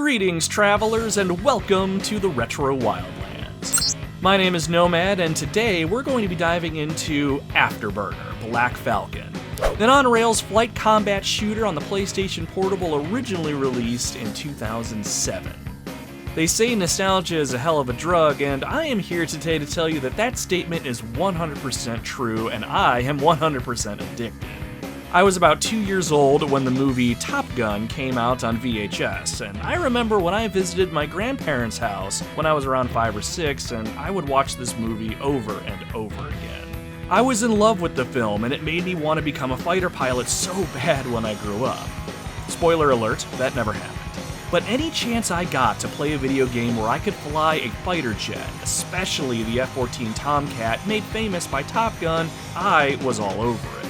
Greetings, travelers, and welcome to the Retro Wildlands. My name is Nomad, and today we're going to be diving into Afterburner, Black Falcon, an on-rails flight combat shooter on the PlayStation Portable originally released in 2007. They say nostalgia is a hell of a drug, and I am here today to tell you that that statement is 100% true, and I am 100% addicted. I was about 2 years old when the movie Top Gun came out on VHS, and I remember when I visited my grandparents' house when I was around 5 or 6, and I would watch this movie over and over again. I was in love with the film, and it made me want to become a fighter pilot so bad when I grew up. Spoiler alert, that never happened. But any chance I got to play a video game where I could fly a fighter jet, especially the F-14 Tomcat made famous by Top Gun, I was all over it.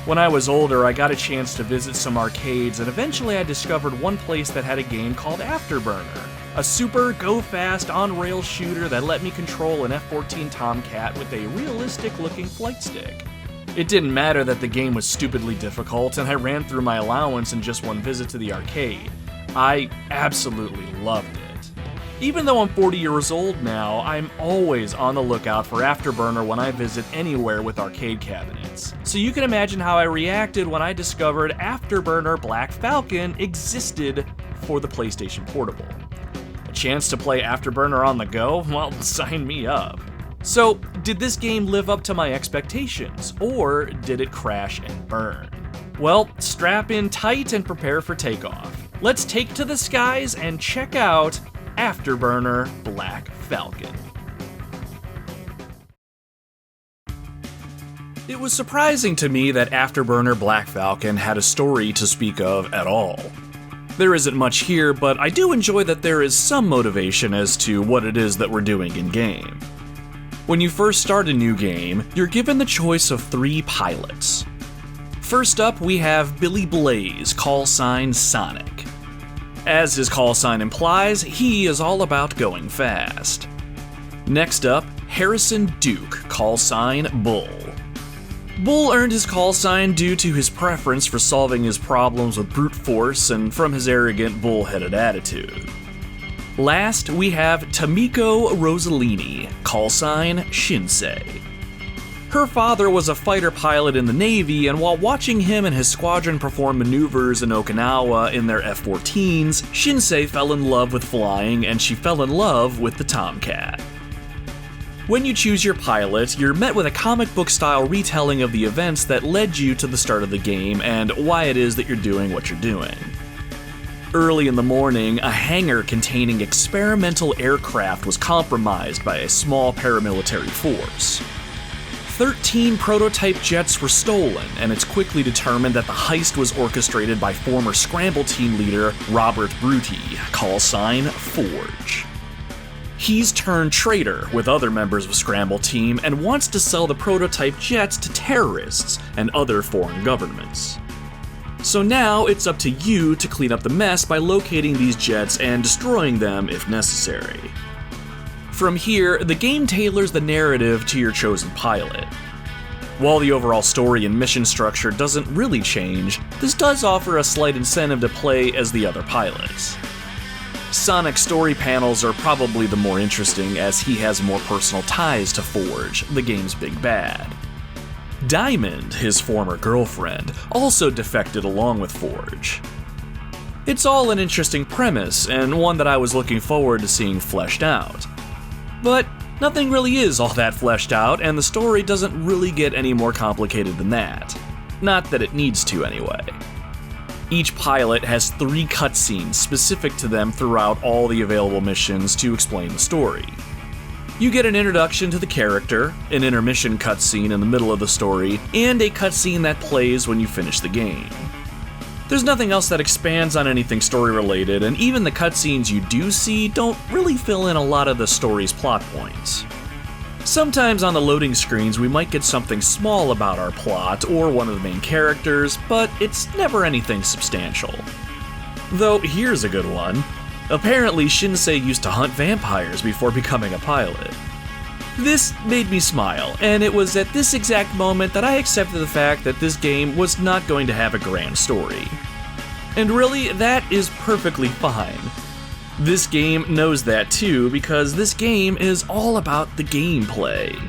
When I was older, I got a chance to visit some arcades, and eventually I discovered one place that had a game called Afterburner, a super go-fast on-rail shooter that let me control an F-14 Tomcat with a realistic-looking flight stick. It didn't matter that the game was stupidly difficult, and I ran through my allowance in just one visit to the arcade. I absolutely loved it. Even though I'm 40 years old now, I'm always on the lookout for Afterburner when I visit anywhere with arcade cabinets. So you can imagine how I reacted when I discovered Afterburner Black Falcon existed for the PlayStation Portable. A chance to play Afterburner on the go? Well, sign me up. So, did this game live up to my expectations, or did it crash and burn? Well, strap in tight and prepare for takeoff. Let's take to the skies and check out Afterburner Black Falcon. It was surprising to me that Afterburner Black Falcon had a story to speak of at all. There isn't much here, but I do enjoy that there is some motivation as to what it is that we're doing in-game. When you first start a new game, you're given the choice of 3 pilots. First up, we have Billy Blaze, call sign Sonic. As his call sign implies, he is all about going fast. Next up, Harrison Duke, call sign Bull. Bull earned his call sign due to his preference for solving his problems with brute force and from his arrogant bull-headed attitude. Last, we have Tamiko Rossellini, call sign Shinsei. Her father was a fighter pilot in the Navy, and while watching him and his squadron perform maneuvers in Okinawa in their F-14s, Shinsei fell in love with flying, and she fell in love with the Tomcat. When you choose your pilot, you're met with a comic book style retelling of the events that led you to the start of the game and why it is that you're doing what you're doing. Early in the morning, a hangar containing experimental aircraft was compromised by a small paramilitary force. 13 prototype jets were stolen, and it's quickly determined that the heist was orchestrated by former Scramble team leader Robert Brutti, call sign Forge. He's turned traitor with other members of Scramble team and wants to sell the prototype jets to terrorists and other foreign governments. So now it's up to you to clean up the mess by locating these jets and destroying them if necessary. From here, the game tailors the narrative to your chosen pilot. While the overall story and mission structure doesn't really change, this does offer a slight incentive to play as the other pilots. Sonic's story panels are probably the more interesting as he has more personal ties to Forge, the game's big bad. Diamond, his former girlfriend, also defected along with Forge. It's all an interesting premise, and one that I was looking forward to seeing fleshed out. But nothing really is all that fleshed out, and the story doesn't really get any more complicated than that. Not that it needs to, anyway. Each pilot has 3 cutscenes specific to them throughout all the available missions to explain the story. You get an introduction to the character, an intermission cutscene in the middle of the story, and a cutscene that plays when you finish the game. There's nothing else that expands on anything story-related, and even the cutscenes you do see don't really fill in a lot of the story's plot points. Sometimes on the loading screens we might get something small about our plot or one of the main characters, but it's never anything substantial. Though here's a good one. Apparently Shinsei used to hunt vampires before becoming a pilot. This made me smile, and it was at this exact moment that I accepted the fact that this game was not going to have a grand story. And really, that is perfectly fine. This game knows that too, because this game is all about the gameplay.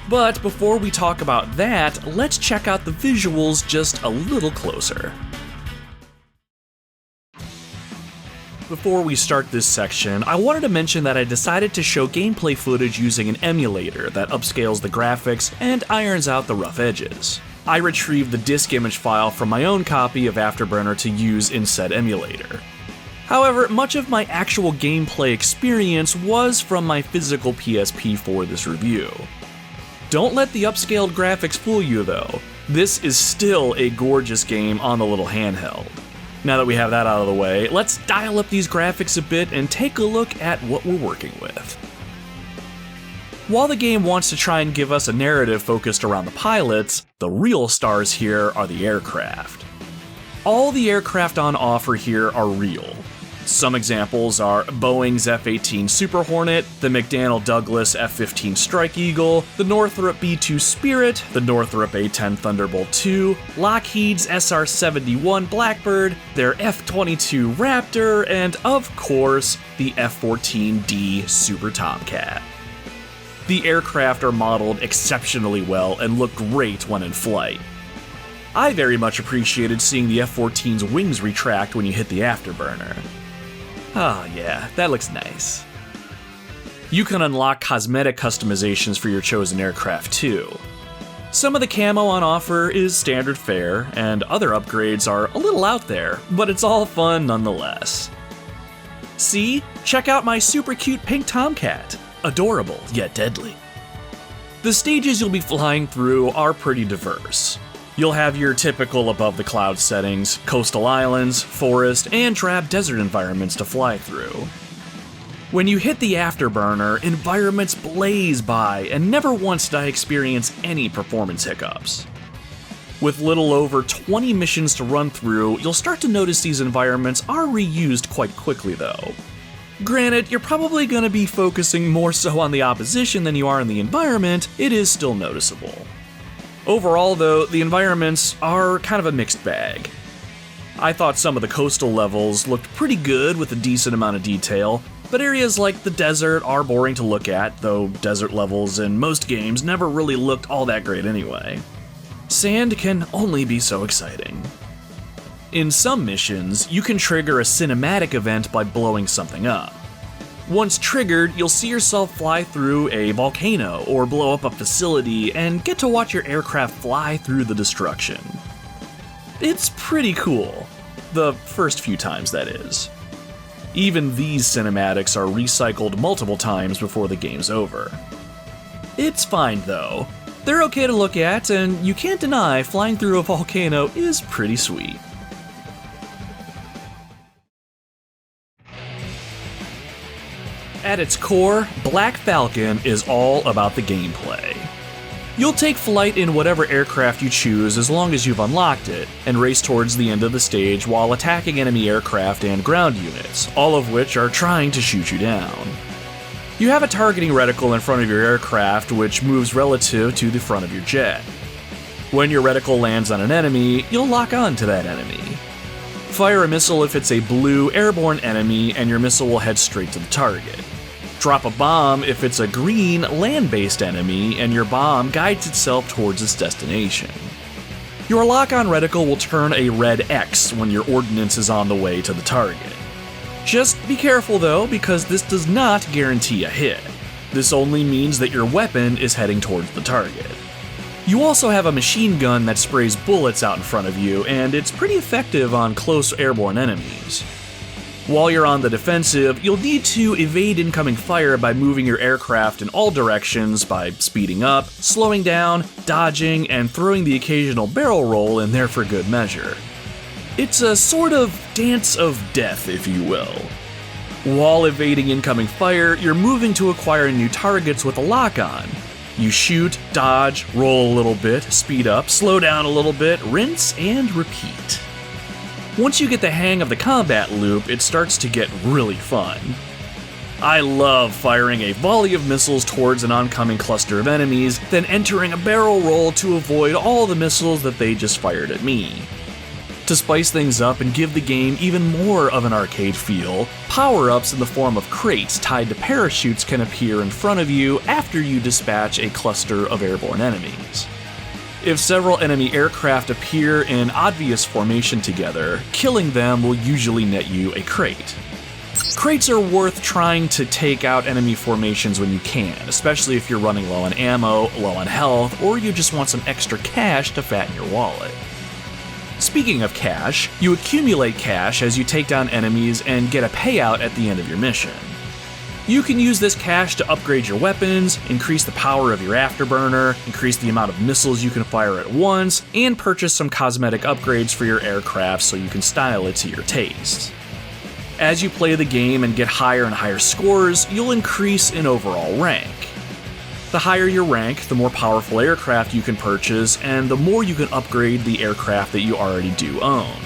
But before we talk about that, let's check out the visuals just a little closer. Before we start this section, I wanted to mention that I decided to show gameplay footage using an emulator that upscales the graphics and irons out the rough edges. I retrieved the disk image file from my own copy of Afterburner to use in said emulator. However, much of my actual gameplay experience was from my physical PSP for this review. Don't let the upscaled graphics fool you though. This is still a gorgeous game on the little handheld. Now that we have that out of the way, let's dial up these graphics a bit and take a look at what we're working with. While the game wants to try and give us a narrative focused around the pilots, the real stars here are the aircraft. All the aircraft on offer here are real. Some examples are Boeing's F-18 Super Hornet, the McDonnell Douglas F-15 Strike Eagle, the Northrop B-2 Spirit, the Northrop A-10 Thunderbolt II, Lockheed's SR-71 Blackbird, their F-22 Raptor, and of course, the F-14D Super Tomcat. The aircraft are modeled exceptionally well and look great when in flight. I very much appreciated seeing the F-14's wings retract when you hit the afterburner. Oh yeah, that looks nice. You can unlock cosmetic customizations for your chosen aircraft too. Some of the camo on offer is standard fare, and other upgrades are a little out there, but it's all fun nonetheless. See? Check out my super cute pink Tomcat. Adorable, yet deadly. The stages you'll be flying through are pretty diverse. You'll have your typical above-the-cloud settings, coastal islands, forest, and drab desert environments to fly through. When you hit the afterburner, environments blaze by, and never once did I experience any performance hiccups. With little over 20 missions to run through, you'll start to notice these environments are reused quite quickly though. Granted, you're probably going to be focusing more so on the opposition than you are on the environment, it is still noticeable. Overall though, the environments are kind of a mixed bag. I thought some of the coastal levels looked pretty good with a decent amount of detail, but areas like the desert are boring to look at, though desert levels in most games never really looked all that great anyway. Sand can only be so exciting. In some missions, you can trigger a cinematic event by blowing something up. Once triggered, you'll see yourself fly through a volcano or blow up a facility and get to watch your aircraft fly through the destruction. It's pretty cool. The first few times, that is. Even these cinematics are recycled multiple times before the game's over. It's fine though. They're okay to look at, and you can't deny flying through a volcano is pretty sweet. At its core, Black Falcon is all about the gameplay. You'll take flight in whatever aircraft you choose as long as you've unlocked it, and race towards the end of the stage while attacking enemy aircraft and ground units, all of which are trying to shoot you down. You have a targeting reticle in front of your aircraft which moves relative to the front of your jet. When your reticle lands on an enemy, you'll lock on to that enemy. Fire a missile if it's a blue airborne enemy and your missile will head straight to the target. Drop a bomb if it's a green land-based enemy and your bomb guides itself towards its destination. Your lock-on reticle will turn a red X when your ordnance is on the way to the target. Just be careful though, because this does not guarantee a hit. This only means that your weapon is heading towards the target. You also have a machine gun that sprays bullets out in front of you, and it's pretty effective on close airborne enemies. While you're on the defensive, you'll need to evade incoming fire by moving your aircraft in all directions by speeding up, slowing down, dodging, and throwing the occasional barrel roll in there for good measure. It's a sort of dance of death, if you will. While evading incoming fire, you're moving to acquire new targets with a lock-on. You shoot, dodge, roll a little bit, speed up, slow down a little bit, rinse, and repeat. Once you get the hang of the combat loop, it starts to get really fun. I love firing a volley of missiles towards an oncoming cluster of enemies, then entering a barrel roll to avoid all the missiles that they just fired at me. To spice things up and give the game even more of an arcade feel, power-ups in the form of crates tied to parachutes can appear in front of you after you dispatch a cluster of airborne enemies. If several enemy aircraft appear in obvious formation together, killing them will usually net you a crate. Crates are worth trying to take out enemy formations when you can, especially if you're running low on ammo, low on health, or you just want some extra cash to fatten your wallet. Speaking of cash, you accumulate cash as you take down enemies and get a payout at the end of your mission. You can use this cash to upgrade your weapons, increase the power of your afterburner, increase the amount of missiles you can fire at once, and purchase some cosmetic upgrades for your aircraft so you can style it to your taste. As you play the game and get higher and higher scores, you'll increase in overall rank. The higher your rank, the more powerful aircraft you can purchase, and the more you can upgrade the aircraft that you already do own.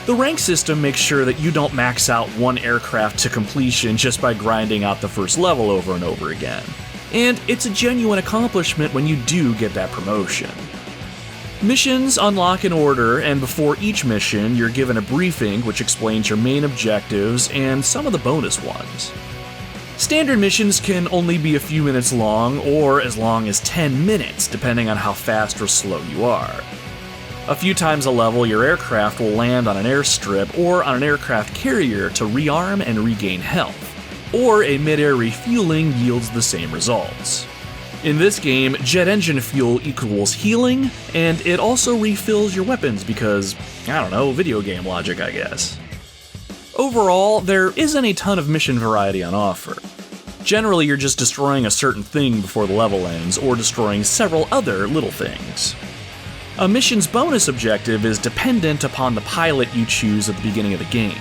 The rank system makes sure that you don't max out one aircraft to completion just by grinding out the first level over and over again. And it's a genuine accomplishment when you do get that promotion. Missions unlock in order, and before each mission, you're given a briefing which explains your main objectives and some of the bonus ones. Standard missions can only be a few minutes long, or as long as 10 minutes, depending on how fast or slow you are. A few times a level, your aircraft will land on an airstrip or on an aircraft carrier to rearm and regain health, or a mid-air refueling yields the same results. In this game, jet engine fuel equals healing, and it also refills your weapons because, I don't know, video game logic, I guess. Overall, there isn't a ton of mission variety on offer. Generally, you're just destroying a certain thing before the level ends, or destroying several other little things. A mission's bonus objective is dependent upon the pilot you choose at the beginning of the game.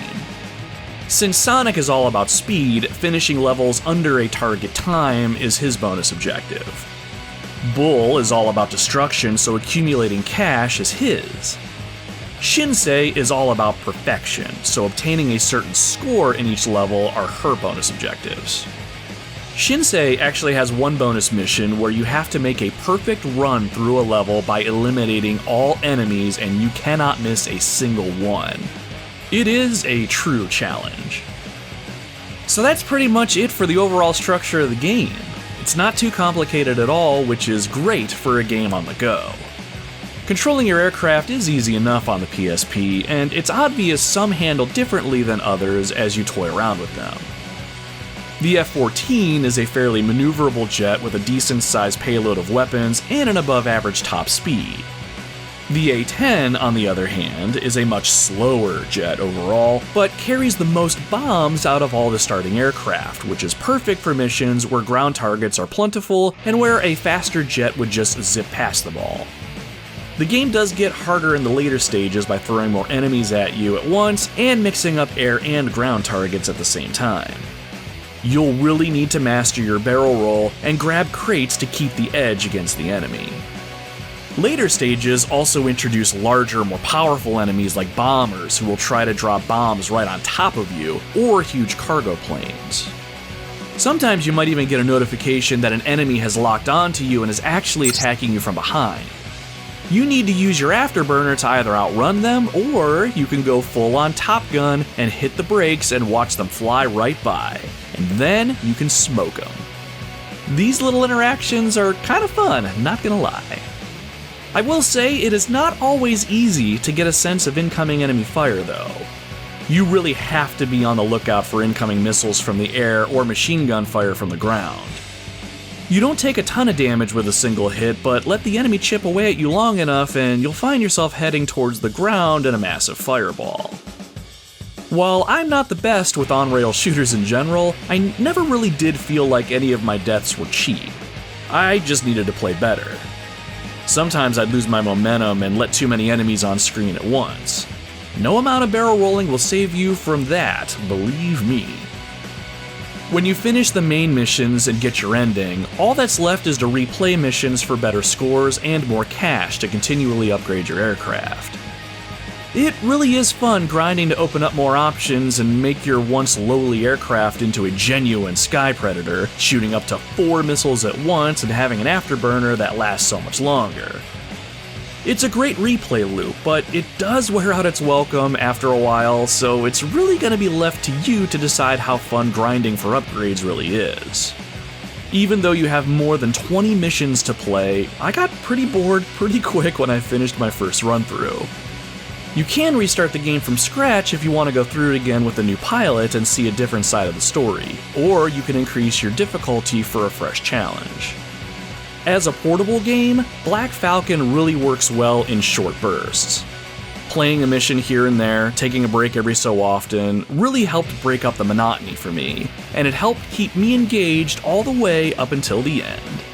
Since Sonic is all about speed, finishing levels under a target time is his bonus objective. Bull is all about destruction, so accumulating cash is his. Shinsei is all about perfection, so obtaining a certain score in each level are her bonus objectives. Shinsei actually has one bonus mission where you have to make a perfect run through a level by eliminating all enemies and you cannot miss a single one. It is a true challenge. So that's pretty much it for the overall structure of the game. It's not too complicated at all, which is great for a game on the go. Controlling your aircraft is easy enough on the PSP, and it's obvious some handle differently than others as you toy around with them. The F-14 is a fairly maneuverable jet with a decent-sized payload of weapons and an above-average top speed. The A-10, on the other hand, is a much slower jet overall, but carries the most bombs out of all the starting aircraft, which is perfect for missions where ground targets are plentiful and where a faster jet would just zip past them all. The game does get harder in the later stages by throwing more enemies at you at once and mixing up air and ground targets at the same time. You'll really need to master your barrel roll and grab crates to keep the edge against the enemy. Later stages also introduce larger, more powerful enemies like bombers who will try to drop bombs right on top of you, or huge cargo planes. Sometimes you might even get a notification that an enemy has locked onto you and is actually attacking you from behind. You need to use your afterburner to either outrun them, or you can go full on Top Gun and hit the brakes and watch them fly right by, and then you can smoke them. These little interactions are kind of fun, not gonna lie. I will say it is not always easy to get a sense of incoming enemy fire though. You really have to be on the lookout for incoming missiles from the air or machine gun fire from the ground. You don't take a ton of damage with a single hit, but let the enemy chip away at you long enough and you'll find yourself heading towards the ground in a massive fireball. While I'm not the best with on-rail shooters in general, I never really did feel like any of my deaths were cheap. I just needed to play better. Sometimes I'd lose my momentum and let too many enemies on screen at once. No amount of barrel rolling will save you from that, believe me. When you finish the main missions and get your ending, all that's left is to replay missions for better scores and more cash to continually upgrade your aircraft. It really is fun grinding to open up more options and make your once lowly aircraft into a genuine sky predator, shooting up to 4 missiles at once and having an afterburner that lasts so much longer. It's a great replay loop, but it does wear out its welcome after a while, so it's really gonna be left to you to decide how fun grinding for upgrades really is. Even though you have more than 20 missions to play, I got pretty bored pretty quick when I finished my first run through. You can restart the game from scratch if you want to go through it again with a new pilot and see a different side of the story, or you can increase your difficulty for a fresh challenge. As a portable game, Black Falcon really works well in short bursts. Playing a mission here and there, taking a break every so often, really helped break up the monotony for me, and it helped keep me engaged all the way up until the end.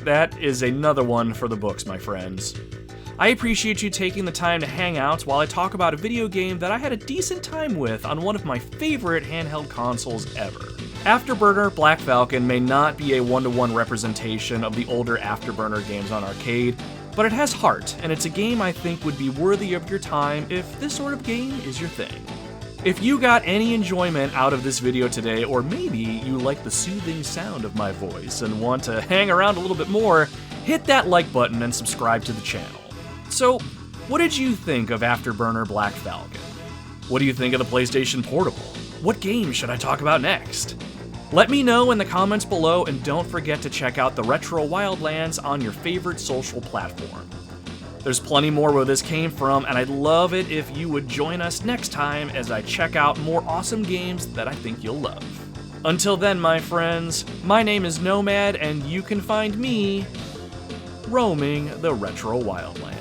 That is another one for the books, my friends. I appreciate you taking the time to hang out while I talk about a video game that I had a decent time with on one of my favorite handheld consoles ever. Afterburner Black Falcon may not be a one-to-one representation of the older Afterburner games on arcade, but it has heart, and it's a game I think would be worthy of your time if this sort of game is your thing. If you got any enjoyment out of this video today, or maybe you like the soothing sound of my voice and want to hang around a little bit more, hit that like button and subscribe to the channel. So, what did you think of Afterburner Black Falcon? What do you think of the PlayStation Portable? What game should I talk about next? Let me know in the comments below, and don't forget to check out the Retro Wildlands on your favorite social platform. There's plenty more where this came from, and I'd love it if you would join us next time as I check out more awesome games that I think you'll love. Until then, my friends, my name is Nomad, and you can find me roaming the Retro Wildlands.